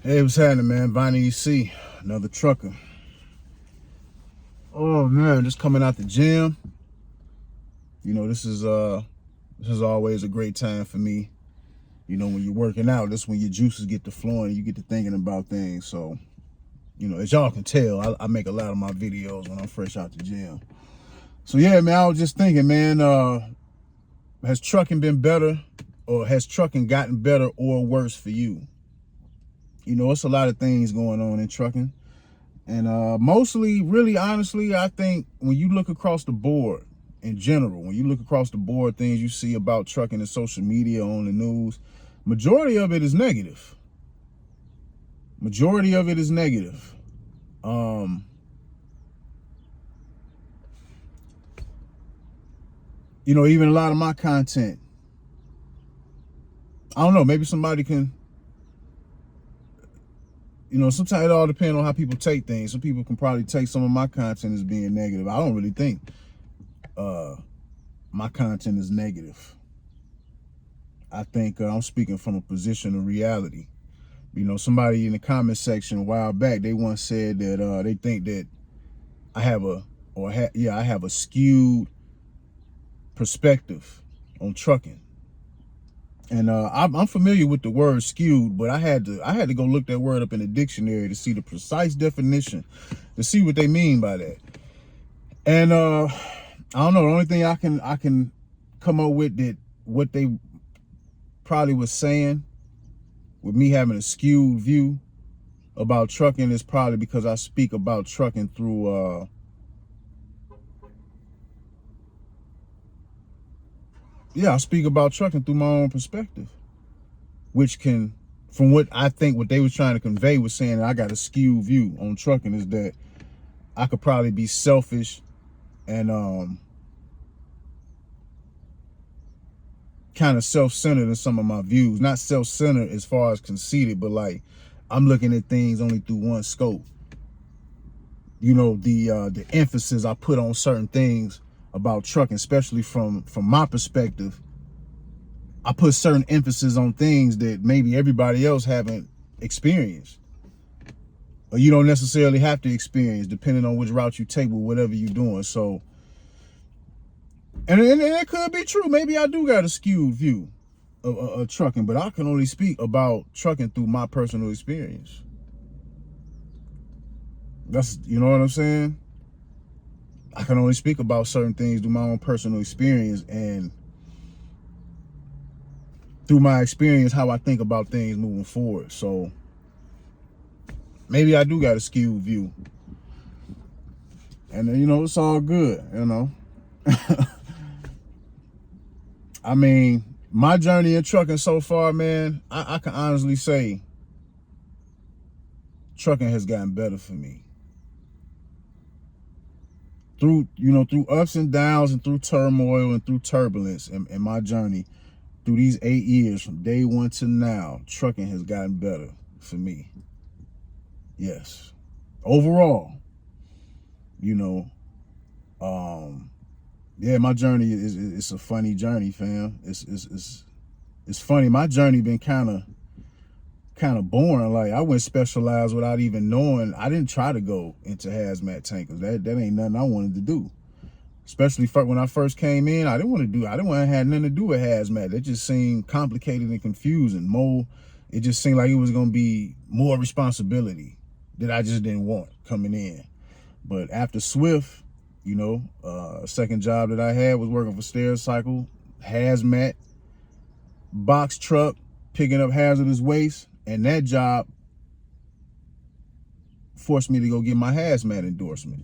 Hey, what's happening, man? Vonnie EC, another trucker. Oh man, just coming out the gym. You know, this is always a great time for me. You know, when you're working out, that's when your juices get to flowing, you get to thinking about things. So, you know, as y'all can tell, I make a lot of my videos when I'm fresh out the gym. So yeah, man, I was just thinking, man, has trucking been better, or has trucking gotten better or worse for you? You know, it's a lot of things going on in trucking. And mostly, really honestly, I think when you look across the board in general, when you look across the board, things you see about trucking and social media, on the news, majority of it is negative. Majority of it is negative. You know, even a lot of my content, I don't know, maybe somebody can, you know, sometimes it all depends on how people take things. Some people can probably take some of my content as being negative. I don't really think my content is negative. I think I'm speaking from a position of reality. You know, somebody in the comment section a while back, they once said that they think that I have I have a skewed perspective on trucking. And I'm familiar with the word skewed, but I had to go look that word up in the dictionary to see the precise definition, to see what they mean by that. And I don't know, the only thing I can come up with, that what they probably was saying with me having a skewed view about trucking, is probably because I speak about trucking through I speak about trucking through my own perspective, which can, from what I think what they were trying to convey was saying that I got a skewed view on trucking, is that I could probably be selfish and kind of self-centered in some of my views. Not self-centered as far as conceited, but like I'm looking at things only through one scope. You know, the emphasis I put on certain things about trucking, especially from my perspective, I put certain emphasis on things that maybe everybody else haven't experienced, or you don't necessarily have to experience, depending on which route you take with whatever you're doing. So, and it could be true. Maybe I do got a skewed view of trucking, but I can only speak about trucking through my personal experience. That's, you know what I'm saying? I can only speak about certain things through my own personal experience, and through my experience, how I think about things moving forward. So maybe I do got a skewed view, and you know, it's all good, you know. I mean, my journey in trucking so far, man, I can honestly say trucking has gotten better for me. Through, you know, through ups and downs and through turmoil and through turbulence in my journey, through these 8 years, from day one to now, trucking has gotten better for me. Yes. Overall, you know, yeah, my journey it's a funny journey, fam. It's funny. My journey been kind of boring. Like, I went specialized without even knowing. I didn't try to go into hazmat tankers. That ain't nothing I wanted to do. Especially when I first came in, I didn't want to have nothing to do with hazmat. It just seemed complicated and confusing. It just seemed like it was gonna be more responsibility that I just didn't want coming in. But after Swift, you know, second job that I had was working for Stericycle, hazmat, box truck, picking up hazardous waste, and that job forced me to go get my hazmat endorsement.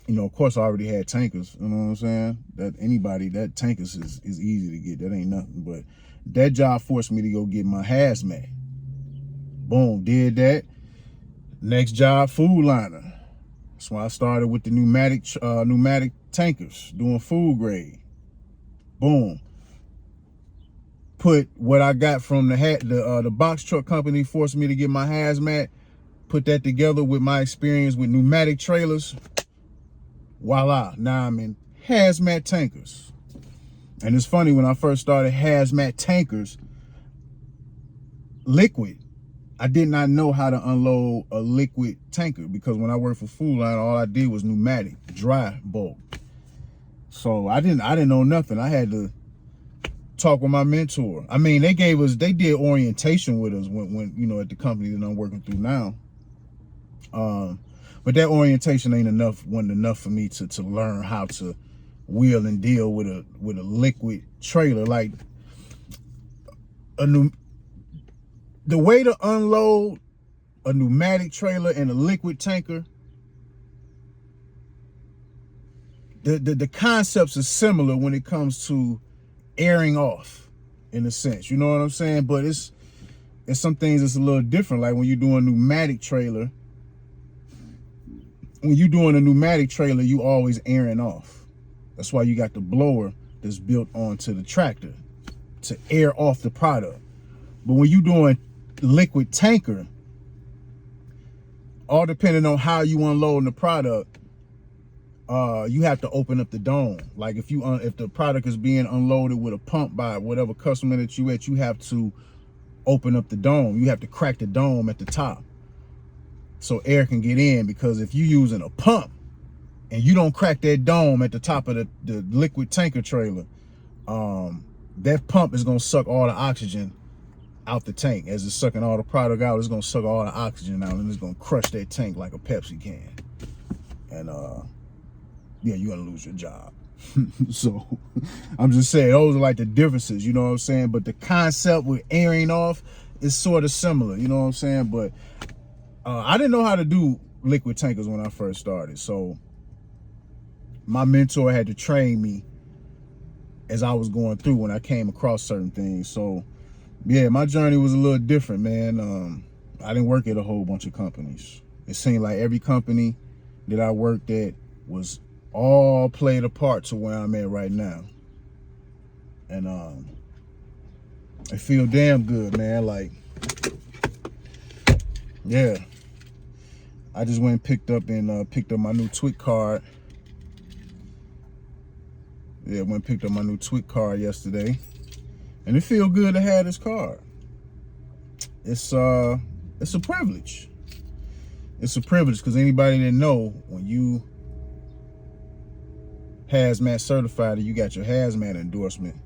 You know, of course, I already had tankers. You know what I'm saying? That tankers is easy to get. That ain't nothing. But that job forced me to go get my hazmat. Boom, did that. Next job, food liner. That's why I started with the pneumatic tankers, doing food grade. Boom. Put what I got from the box truck company, forced me to get my hazmat. Put that together with my experience with pneumatic trailers. Voila, now I'm in hazmat tankers. And it's funny, when I first started hazmat tankers, liquid I did not know how to unload a liquid tanker, because when I worked for Food Line, all I did was pneumatic, dry bulk. So I didn't know nothing. I had to talk with my mentor. I mean, they did orientation with us when you know, at the company that I'm working through now. But that orientation wasn't enough for me to learn how to wheel and deal with a liquid trailer. Like the way to unload a pneumatic trailer and a liquid tanker, the concepts are similar when it comes to airing off, in a sense. You know what I'm saying? But it's some things that's a little different. Like when you're doing a pneumatic trailer, you always airing off. That's why you got the blower that's built onto the tractor to air off the product. But when you're doing liquid tanker, all depending on how you unloading the product, you have to open up the dome. Like if the product is being unloaded with a pump by whatever customer that you have to open up the dome. You have to crack the dome at the top so air can get in, because if you're using a pump and you don't crack that dome at the top of the liquid tanker trailer, that pump is gonna suck all the oxygen out the tank. As it's sucking all the product out, it's gonna suck all the oxygen out, and it's gonna crush that tank like a Pepsi can. And yeah, you're gonna lose your job. So I'm just saying, those are like the differences, you know what I'm saying? But the concept with airing off is sort of similar, you know what I'm saying? But I didn't know how to do liquid tankers when I first started. So my mentor had to train me as I was going through when I came across certain things. So yeah, my journey was a little different, man. I didn't work at a whole bunch of companies. It seemed like every company that I worked at was all played a part to where I'm at right now. And I feel damn good, man. Like, yeah, I just went and picked up my new TWIC card. Yeah, went and picked up my new TWIC card yesterday, and it feels good to have this card. It's a privilege. It's a privilege, because anybody that know, when you hazmat certified and you got your hazmat endorsement,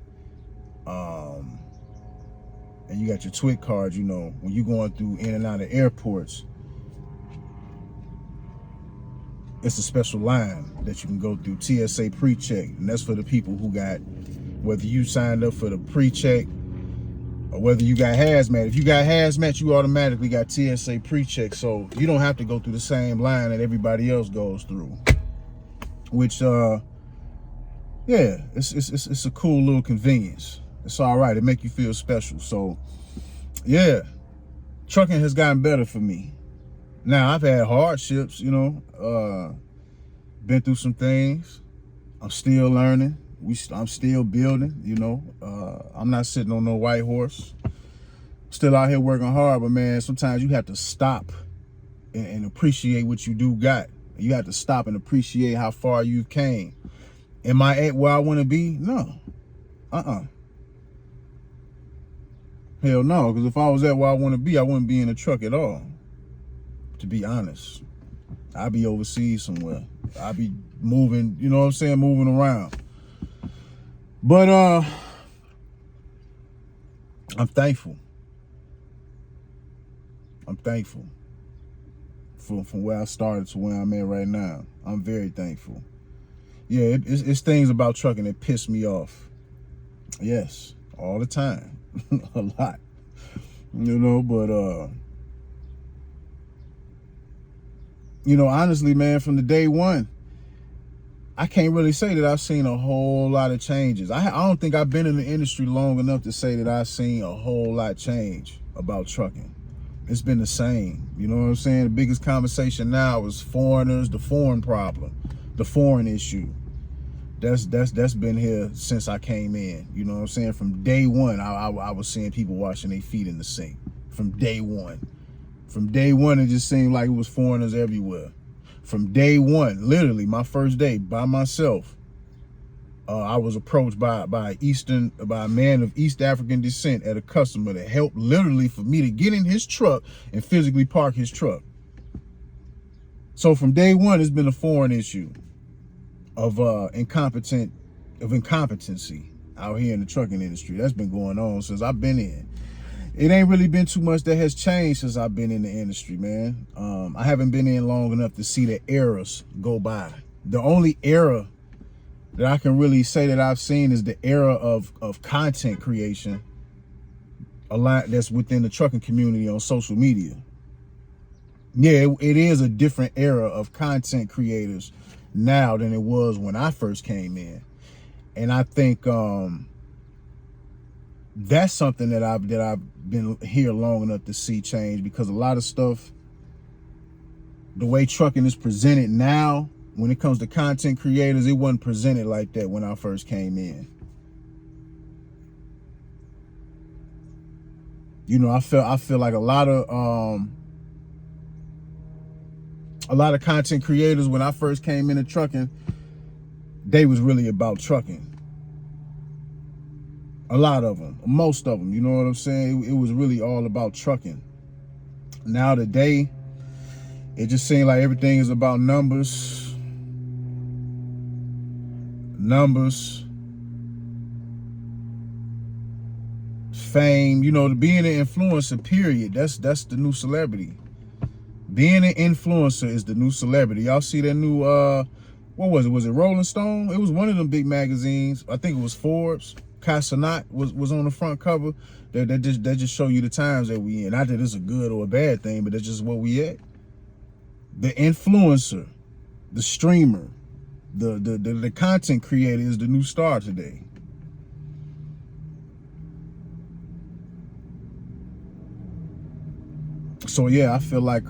and you got your TWIC card, you know, when you going through in and out of airports, it's a special line that you can go through, TSA pre-check. And that's for the people who got, whether you signed up for the pre-check or whether you got hazmat. If you got hazmat, you automatically got TSA pre-check. So you don't have to go through the same line that everybody else goes through. Which, yeah, it's a cool little convenience. It's all right. It make you feel special. So, yeah, trucking has gotten better for me. Now, I've had hardships, you know, been through some things. I'm still learning. I'm still building, you know. I'm not sitting on no white horse. Still out here working hard, but man, sometimes you have to stop and appreciate what you do got. You have to stop and appreciate how far you've came. Am I at where I want to be? No. Hell no, because if I was at where I want to be, I wouldn't be in a truck at all. To be honest, I'd be overseas somewhere. I'd be moving, you know what I'm saying, moving around. But I'm thankful. I'm thankful from where I started to where I'm at right now. I'm very thankful. Yeah, it's things about trucking that piss me off. Yes, all the time. A lot. You know, but you know, honestly, man, from the day one, I can't really say that I've seen a whole lot of changes. I don't think I've been in the industry long enough to say that I've seen a whole lot change about trucking. It's been the same. You know what I'm saying? The biggest conversation now is foreigners, the foreign problem, the foreign issue. That's been here since I came in. You know what I'm saying? From day one, I was seeing people washing their feet in the sink. From day one. From day one, it just seemed like it was foreigners everywhere. From day one, literally my first day by myself, I was approached by a man of East African descent at a customer that helped literally for me to get in his truck and physically park his truck. So from day one, it's been a foreign issue of incompetency out here in the trucking industry. That's been going on since I've been in. It ain't really been too much that has changed since I've been in the industry, man. I haven't been in long enough to see the eras go by. The only era that I can really say that I've seen is the era of content creation, a lot that's within the trucking community on social media. Yeah, it is a different era of content creators now than it was when I first came in. And I think that's something that I've been here long enough to see change, because a lot of stuff, the way trucking is presented now, when it comes to content creators, it wasn't presented like that when I first came in. You know, I feel like a lot of content creators when I first came into trucking, they was really about trucking. A lot of them, most of them, you know what I'm saying? It was really all about trucking. Now today, it just seems like everything is about numbers, fame, you know, being an influencer, period. That's the new celebrity. Being an influencer is the new celebrity. Y'all see that new, what was it? Was it Rolling Stone? It was one of them big magazines. I think it was Forbes. Casanat was on the front cover. That just show you the times that we in. Not that it's a good or a bad thing, but that's just what we at. The influencer, the streamer, the content creator is the new star today. So yeah, I feel like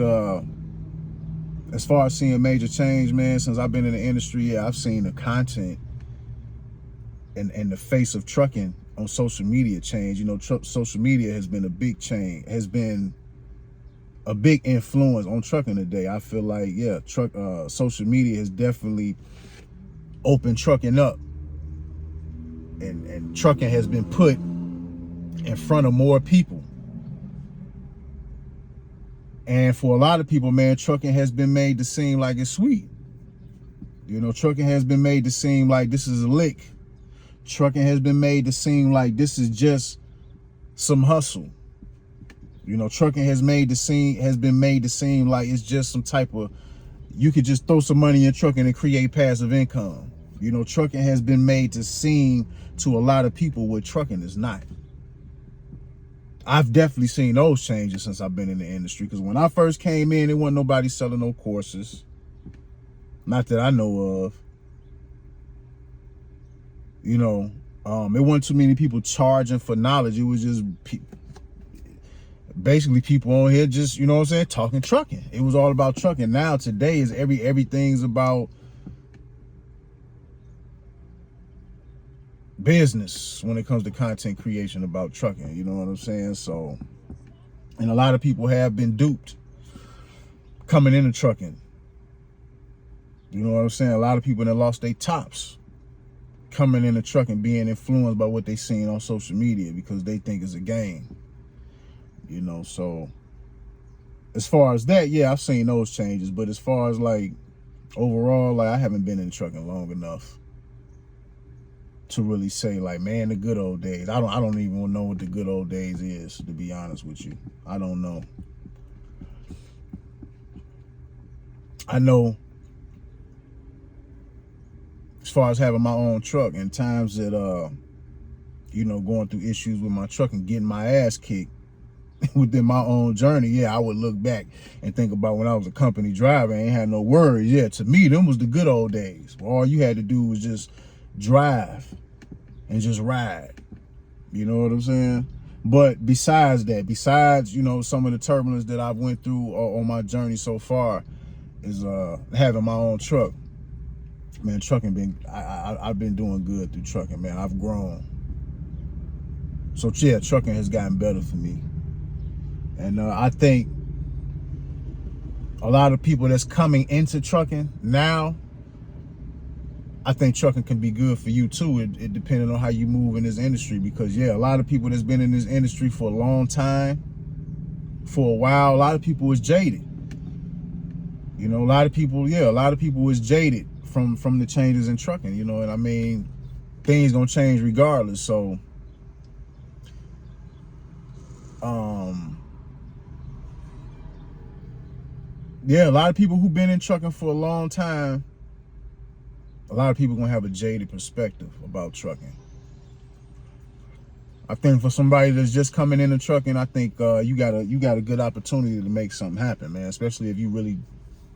as far as seeing major change, man, since I've been in the industry, yeah, I've seen the content and the face of trucking on social media change. You know, social media has been a big change, has been a big influence on trucking today. I feel like, yeah, social media has definitely opened trucking up, and trucking has been put in front of more people. And for a lot of people, man, trucking has been made to seem like it's sweet. You know, trucking has been made to seem like this is a lick. Trucking has been made to seem like this is just some hustle. You know, trucking has been made to seem like it's just some type of, you could just throw some money in trucking and create passive income. You know, trucking has been made to seem to a lot of people what trucking is not. I've definitely seen those changes since I've been in the industry, because when I first came in, there wasn't nobody selling no courses. Not that I know of. You know, it wasn't too many people charging for knowledge. It was just basically people on here just, you know what I'm saying, talking trucking. It was all about trucking. Now today is everything's about business when it comes to content creation about trucking, you know what I'm saying? So, and a lot of people have been duped coming into trucking. You know what I'm saying? A lot of people that lost their tops coming into trucking, being influenced by what they seen on social media because they think it's a game. You know, so as far as that, yeah, I've seen those changes. But as far as like overall, like I haven't been in trucking long enough to really say like, man, the good old days. I don't even know what the good old days is, to be honest with you. I don't know. I know as far as having my own truck and times that you know, going through issues with my truck and getting my ass kicked within my own journey, yeah, I would look back and think about when I was a company driver and ain't had no worries. Yeah, to me, them was the good old days where all you had to do was just drive and just ride. You know what I'm saying? But besides that, you know, some of the turbulence that I've went through on my journey so far is having my own truck. Man, trucking I've been doing good through trucking, man. I've grown. So yeah, trucking has gotten better for me. And I think a lot of people that's coming into trucking now, I think trucking can be good for you too. It depending on how you move in this industry, because yeah, a lot of people that's been in this industry for a long time, for a while, a lot of people is jaded. You know, a lot of people is jaded from the changes in trucking, you know, and I mean, things gonna change regardless. So yeah, a lot of people who've been in trucking for a long time, a lot of people gonna have a jaded perspective about trucking. I think for somebody that's just coming into trucking, I think you got a good opportunity to make something happen, man. Especially if you really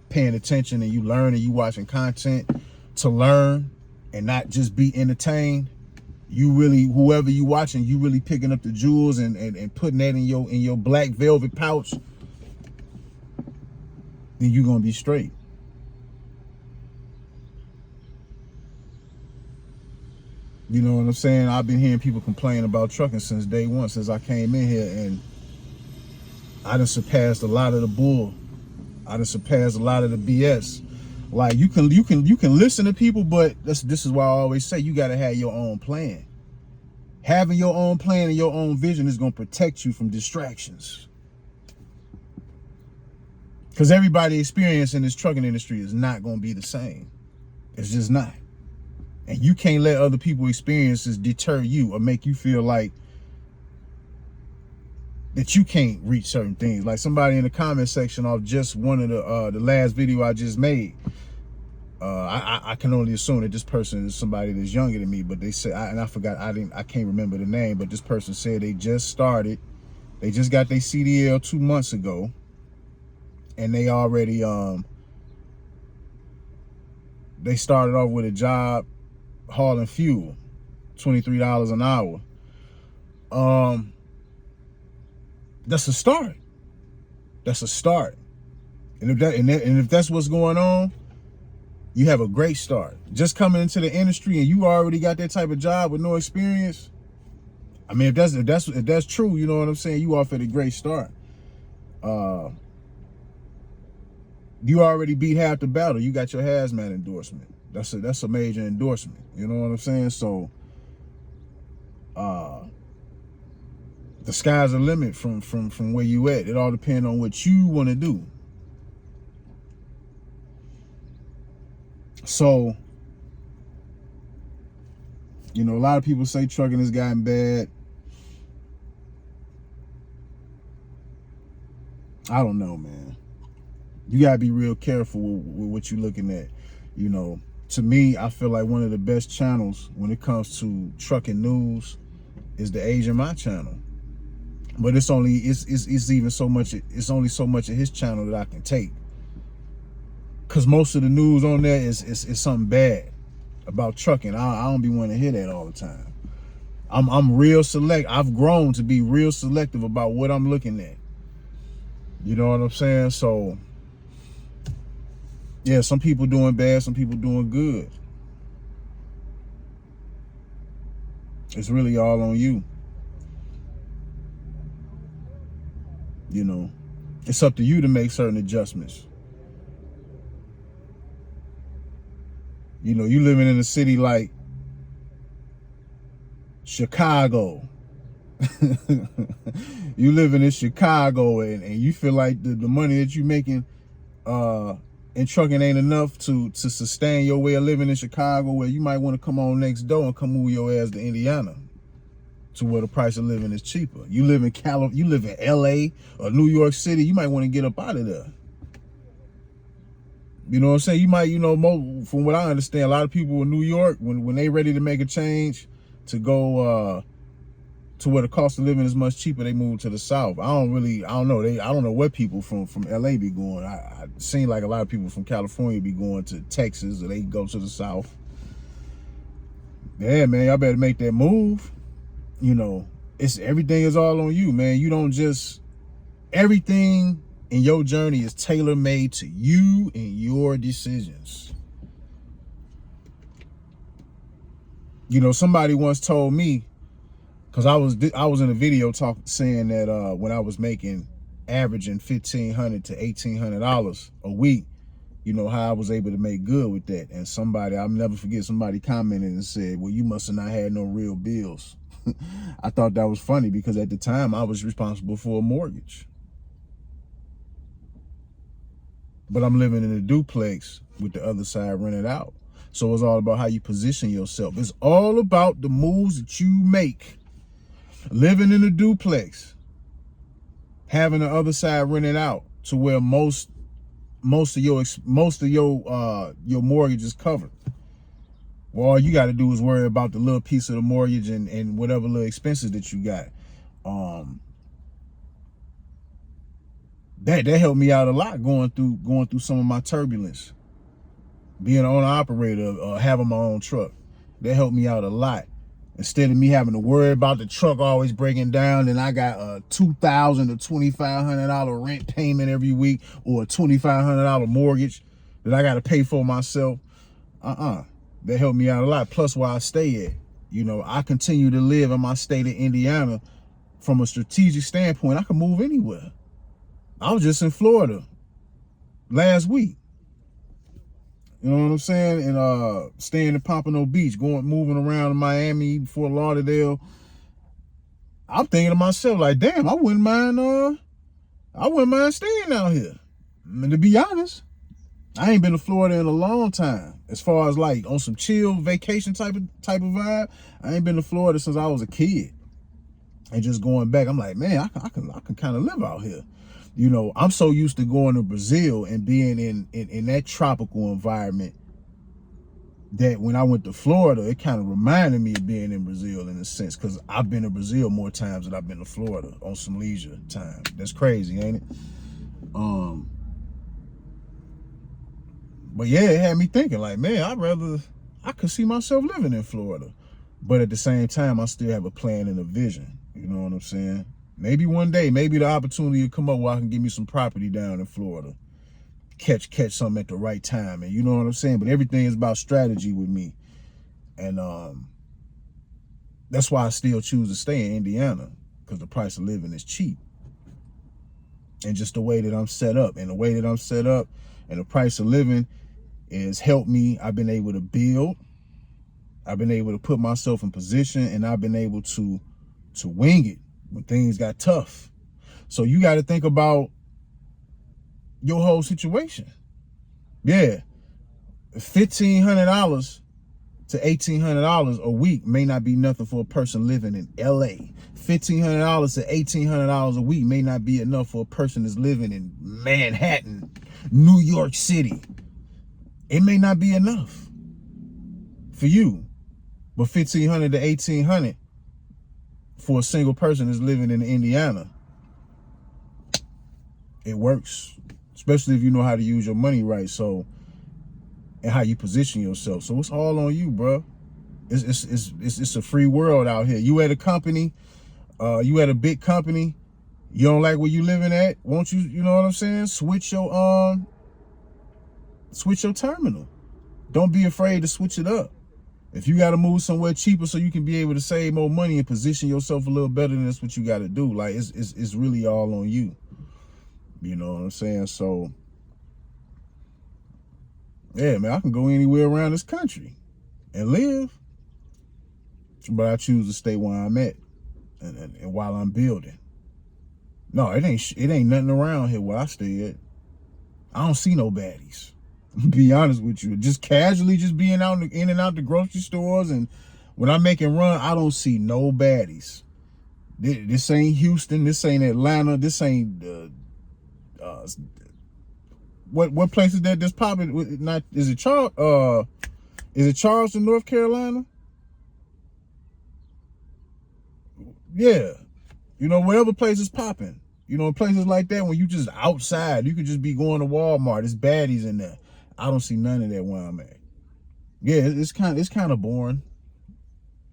paying attention and you learning, you watching content to learn and not just be entertained. You really, whoever you watching, you really picking up the jewels and putting that in your black velvet pouch, then you're gonna be straight. You know what I'm saying? I've been hearing people complain about trucking since day one, since I came in here, and I done surpassed a lot of the bull. I done surpassed a lot of the BS. Like you can listen to people, but this is why I always say you gotta have your own plan. Having your own plan and your own vision is gonna protect you from distractions. Because everybody's experience in this trucking industry is not gonna be the same. It's just not. And you can't let other people's experiences deter you or make you feel like that you can't reach certain things. Like somebody in the comment section of just one of the last video I just made, I can only assume that this person is somebody that's younger than me, but they said, I can't remember the name, but this person said they just got their CDL 2 months ago, and they already they started off with a job hauling fuel, $23 an hour. That's a start. That's a start. And if that's what's going on, you have a great start. Just coming into the industry and you already got that type of job with no experience. I mean, if that's true, you know what I'm saying? You off at a great start. You already beat half the battle. You got your hazmat endorsement. That's a major endorsement. You know what I'm saying? So the sky's the limit from where you at. It all depends on what you want to do. So, you know, a lot of people say trucking has gotten bad. I don't know, man. You gotta be real careful with what you're looking at. You know, to me, I feel like one of the best channels when it comes to trucking news is the Asian My channel. But it's only so much of his channel that I can take. Cause most of the news on there is something bad about trucking. I don't be wanting to hear that all the time. I'm real select. I've grown to be real selective about what I'm looking at. You know what I'm saying? So yeah, some people doing bad, some people doing good. It's really all on you. You know, it's up to you to make certain adjustments. You know, you living in a city like Chicago. You living in Chicago and you feel like the money that you making in trucking ain't enough to sustain your way of living in Chicago, where you might want to come on next door and come move your ass to Indiana, to where the price of living is cheaper. You live in you live in LA or New York City, you might want to get up out of there. You know what I'm saying? You might, you know, from what I understand, a lot of people in New York, when they ready to make a change to go to where the cost of living is much cheaper, they move to the South. I don't know. I don't know what people from LA be going. I seen like a lot of people from California be going to Texas, or they go to the South. Yeah, man, y'all better make that move. You know, everything is all on you, man. You don't just, everything in your journey is tailor-made to you and your decisions. You know, somebody once told me, because I was in a video saying that when I was making averaging $1,500 to $1,800 a week, you know, how I was able to make good with that. And somebody, I'll never forget, somebody commented and said, well, you must have not had no real bills. I thought that was funny because at the time I was responsible for a mortgage. But I'm living in a duplex with the other side rented out. So it's all about how you position yourself. It's all about the moves that you make. Living in a duplex, having the other side rented out to where most of your mortgage is covered. Well, all you got to do is worry about the little piece of the mortgage and whatever little expenses that you got. That helped me out a lot going through some of my turbulence. Being an owner operator, having my own truck, that helped me out a lot. Instead of me having to worry about the truck always breaking down, and I got a $2,000 to $2,500 rent payment every week, or a $2,500 mortgage that I got to pay for myself. That helped me out a lot. Plus, where I stay at, you know, I continue to live in my state of Indiana. From a strategic standpoint, I can move anywhere. I was just in Florida last week. You know what I'm saying? And staying in Pompano Beach, moving around in Miami, Fort Lauderdale. I'm thinking to myself, like, damn, I wouldn't mind staying out here. And to be honest, I ain't been to Florida in a long time. As far as like on some chill vacation type of vibe, I ain't been to Florida since I was a kid. And just going back, I'm like, man, I can kind of live out here. You know, I'm so used to going to Brazil and being in that tropical environment that when I went to Florida, it kind of reminded me of being in Brazil in a sense, because I've been to Brazil more times than I've been to Florida on some leisure time. That's crazy, ain't it? But yeah, it had me thinking like, man, I could see myself living in Florida. But at the same time, I still have a plan and a vision. You know what I'm saying? Maybe one day, maybe the opportunity will come up where I can give me some property down in Florida. Catch something at the right time. And you know what I'm saying? But everything is about strategy with me. And that's why I still choose to stay in Indiana, because the price of living is cheap. And just the way that I'm set up. And the way that I'm set up and the price of living has helped me. I've been able to build. I've been able to put myself in position, and I've been able to wing it when things got tough. So you got to think about your whole situation. Yeah, $1,500 to $1,800 a week may not be nothing for a person living in LA. $1,500 to $1,800 a week may not be enough for a person that's living in Manhattan, New York City. It may not be enough for you, but $1,500 to $1,800 for a single person that's living in Indiana, it works, especially if you know how to use your money right. So, and how you position yourself. So it's all on you, bro. It's a free world out here. You at a company, you at a big company, you don't like where you living at, won't you? You know what I'm saying? Switch your terminal. Don't be afraid to switch it up. If you got to move somewhere cheaper so you can be able to save more money and position yourself a little better, then that's what you got to do. Like, it's really all on you. You know what I'm saying? So, yeah, man, I can go anywhere around this country and live, but I choose to stay where I'm at and while I'm building. No, it ain't nothing around here where I stay at. I don't see no baddies. Be honest with you, just casually just being out in and out the grocery stores, and when I'm making run, I don't see no baddies. This ain't Houston, this ain't Atlanta, this ain't what place is that that's popping? Not is it Charleston, North Carolina? Yeah, you know, wherever place is popping, you know, places like that, when you just outside, you could just be going to Walmart. There's baddies in there. I don't see none of that where I'm at. Yeah, it's kind of boring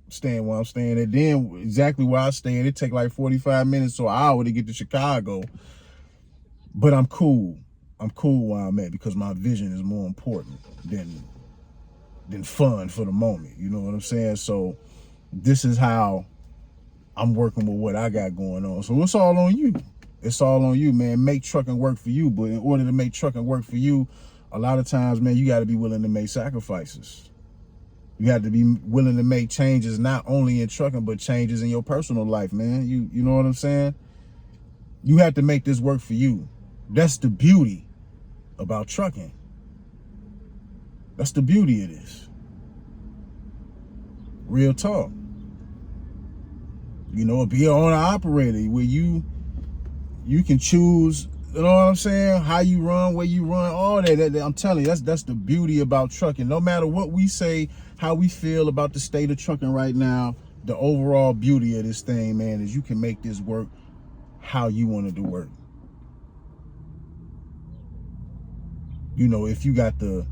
staying where I'm staying at. Then exactly where I stay at, it take like 45 minutes to an hour to get to Chicago. But I'm cool. I'm cool where I'm at because my vision is more important than fun for the moment. You know what I'm saying? So this is how I'm working with what I got going on. So it's all on you. It's all on you, man. Make trucking work for you. But in order to make trucking work for you, a lot of times, man, you got to be willing to make sacrifices. You have to be willing to make changes, not only in trucking, but changes in your personal life, man. You know what I'm saying? You have to make this work for you. That's the beauty about trucking. That's the beauty of this. Real talk. You know, be an owner operator where you can choose, you know what I'm saying, how you run, where you run, all that. I'm telling you, that's the beauty about trucking. No matter what we say, how we feel about the state of trucking right now, the overall beauty of this thing, man, is you can make this work how you want it to work. You know, if you got the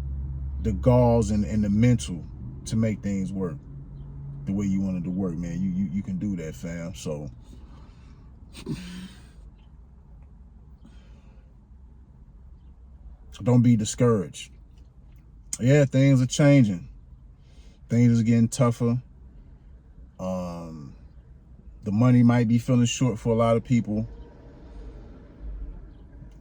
galls and the mental to make things work the way you want it to work, man, you can do that, fam. So don't be discouraged. Yeah, things are changing. Things are getting tougher. The money might be feeling short for a lot of people.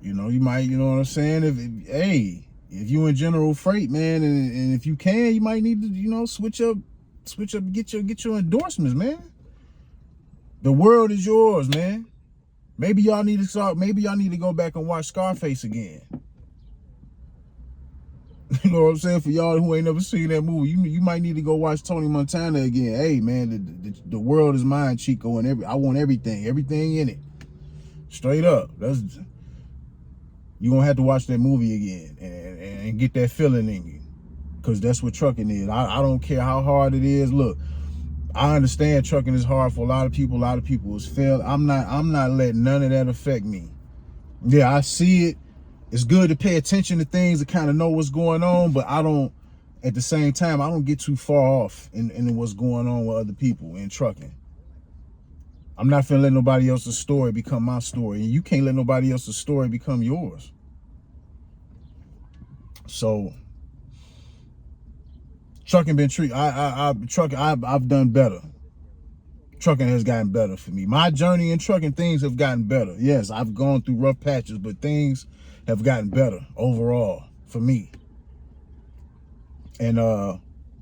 You know, you might, you know what I'm saying? If you in general freight, man, and if you can, you might need to, you know, switch up, get your endorsements, man. The world is yours, man. Maybe y'all need to go back and watch Scarface again. You know what I'm saying? For y'all who ain't never seen that movie, you might need to go watch Tony Montana again. Hey, man, the world is mine, Chico, and I want everything in it. Straight up. You gonna have to watch that movie again and get that feeling in you, because that's what trucking is. I don't care how hard it is. Look, I understand trucking is hard for a lot of people. A lot of people has failed. I'm not letting none of that affect me. Yeah, I see it. It's good to pay attention to things to kind of know what's going on, but at the same time, I don't get too far off in what's going on with other people in trucking. I'm not finna let nobody else's story become my story, and you can't let nobody else's story become yours. So trucking been treated. I've done better. Trucking has gotten better for me. My journey in trucking, things have gotten better. Yes, I've gone through rough patches, but things have gotten better overall for me. And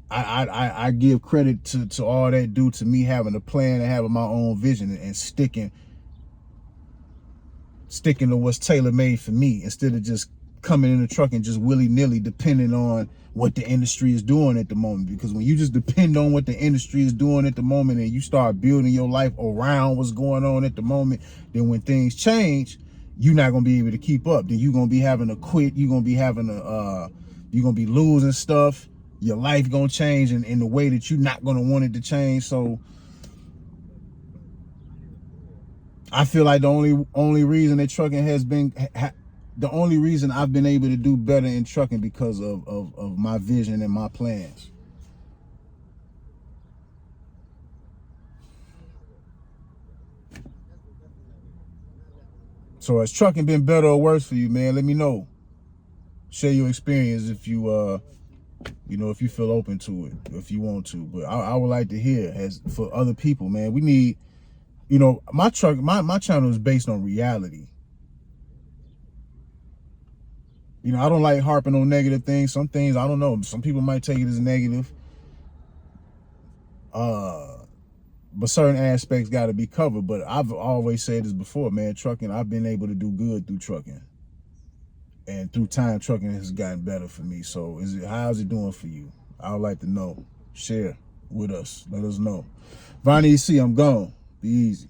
I give credit to all that due to me having a plan and having my own vision and sticking to what's tailor-made for me, instead of just coming in the truck and just willy-nilly depending on what the industry is doing at the moment. Because when you just depend on what the industry is doing at the moment and you start building your life around what's going on at the moment, then when things change, you're not gonna be able to keep up. Then you're gonna be having to quit. You're gonna be losing stuff. Your life gonna change in the way that you're not gonna want it to change. So I feel like the only reason that trucking has been the only reason I've been able to do better in trucking because of my vision and my plans. So has trucking been better or worse for you, man? Let me know. Share your experience if you if you feel open to it, if you want to. But I would like to hear, as for other people, man. We need, my channel is based on reality. I don't like harping on negative things. Some things, I don't know, some people might take it as negative. But certain aspects got to be covered. But I've always said this before, man. Trucking, I've been able to do good through trucking. And through time, trucking has gotten better for me. So how's it doing for you? I would like to know. Share with us. Let us know. Vonnie C, I'm gone. Be easy.